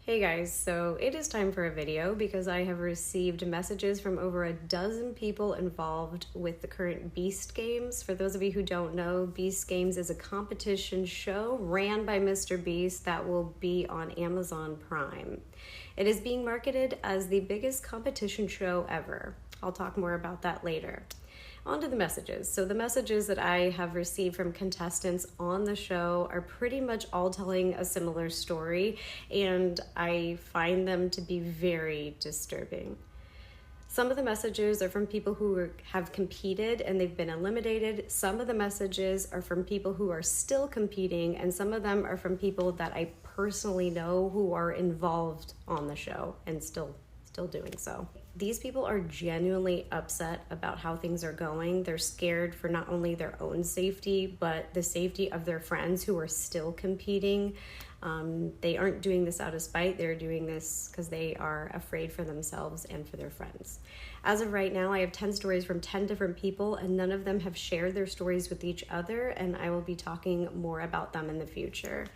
Hey guys, so it is time for a video because I have received messages from over a dozen people involved with the current Beast Games. For those of you who don't know, Beast Games is a competition show ran by Mr. Beast that will be on Amazon Prime. It is being marketed as the biggest competition show ever. I'll talk more about that later. On to the messages. So the messages that I have received from contestants on the show are pretty much all telling a similar story, and I find them to be very disturbing. Some of the messages are from people who have competed and they've been eliminated. Some of the messages are from people who are still competing, and some of them are from people that I personally know who are involved on the show and still doing so. These people are genuinely upset about how things are going. They're scared for not only their own safety, but the safety of their friends who are still competing. They aren't doing this out of spite. They're doing this because they are afraid for themselves and for their friends. As of right now, I have 10 stories from 10 different people, and none of them have shared their stories with each other, and I will be talking more about them in the future.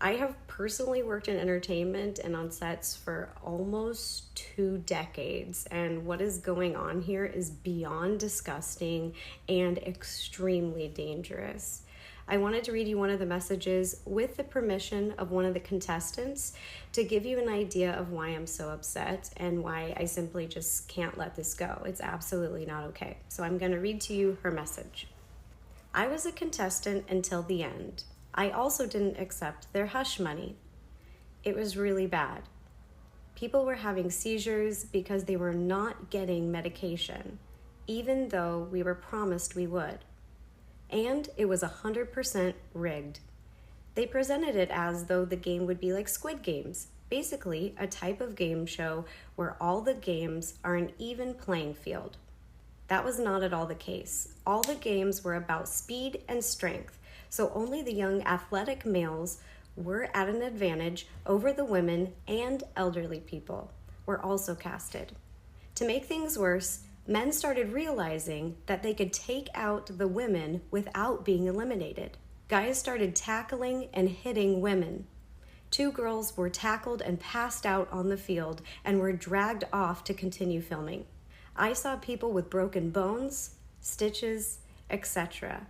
I have personally worked in entertainment and on sets for almost 2 decades, and what is going on here is beyond disgusting and extremely dangerous. I wanted to read you one of the messages with the permission of one of the contestants to give you an idea of why I'm so upset and why I simply just can't let this go. It's absolutely not okay. So I'm going to read to you her message. I was a contestant until the end. I also didn't accept their hush money. It was really bad. People were having seizures because they were not getting medication, even though we were promised we would. And it was 100% rigged. They presented it as though the game would be like Squid Games, basically a type of game show where all the games are an even playing field. That was not at all the case. All the games were about speed and strength, so only the young athletic males were at an advantage over the women, and elderly people were also casted. To make things worse, men started realizing that they could take out the women without being eliminated. Guys started tackling and hitting women. 2 girls were tackled and passed out on the field and were dragged off to continue filming. I saw people with broken bones, stitches, etc.,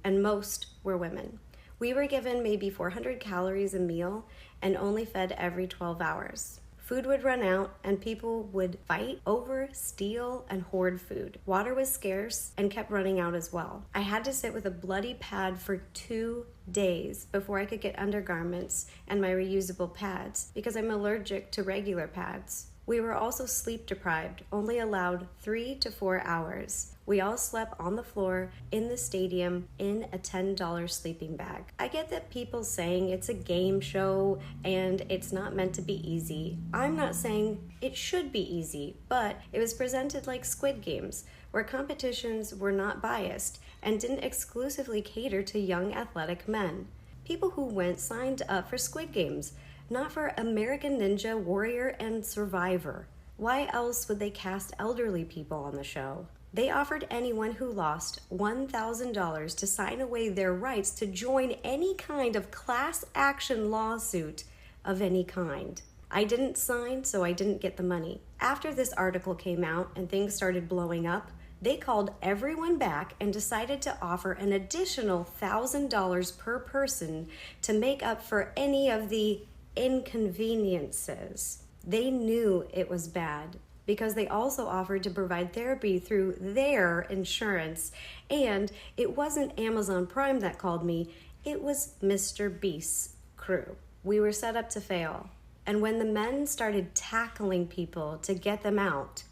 and most were women. We were given maybe 400 calories a meal and only fed every 12 hours. Food would run out and people would fight over, steal, and hoard food. Water was scarce and kept running out as well. I had to sit with a bloody pad for 2 days before I could get undergarments and my reusable pads because I'm allergic to regular pads. We were also sleep deprived, only allowed 3 to 4 hours. We all slept on the floor in the stadium in a $10 sleeping bag. I get that people saying it's a game show and it's not meant to be easy. I'm not saying it should be easy, but it was presented like Squid Games, where competitions were not biased and didn't exclusively cater to young athletic men. People who went signed up for Squid Games, not for American Ninja Warrior and Survivor. Why else would they cast elderly people on the show? They offered anyone who lost $1,000 to sign away their rights to join any kind of class action lawsuit of any kind. I didn't sign, so I didn't get the money. After this article came out and things started blowing up, they called everyone back and decided to offer an additional $1,000 per person to make up for any of the inconveniences. They knew it was bad because they also offered to provide therapy through their insurance, and it wasn't Amazon Prime that called me, it was Mr. Beast's crew. We were set up to fail, and when the men started tackling people to get them out,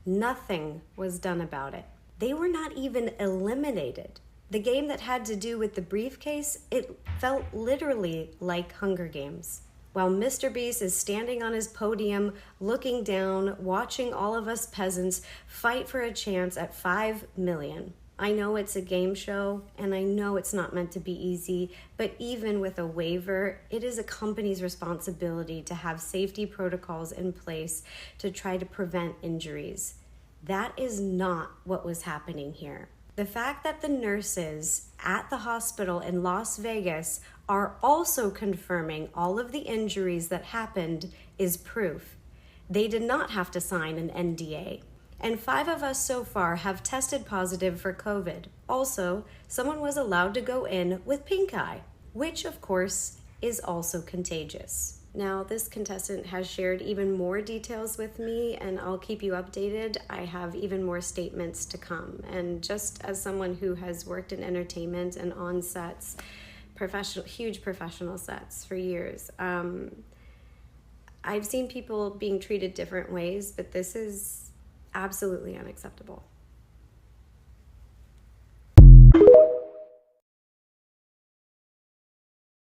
nothing was done about it. They were not even eliminated. The game that had to do with the briefcase, it felt literally like Hunger Games. While Mr. Beast is standing on his podium, looking down, watching all of us peasants fight for a chance at 5 million. I know it's a game show, and I know it's not meant to be easy, but even with a waiver, it is a company's responsibility to have safety protocols in place to try to prevent injuries. That is not what was happening here. The fact that the nurses at the hospital in Las Vegas are also confirming all of the injuries that happened is proof. They did not have to sign an NDA. And 5 of us so far have tested positive for COVID. Also, someone was allowed to go in with pink eye, which of course is also contagious. Now, this contestant has shared even more details with me, and I'll keep you updated. I have even more statements to come. And just as someone who has worked in entertainment and on sets, huge professional sets for years, I've seen people being treated different ways, but this is absolutely unacceptable.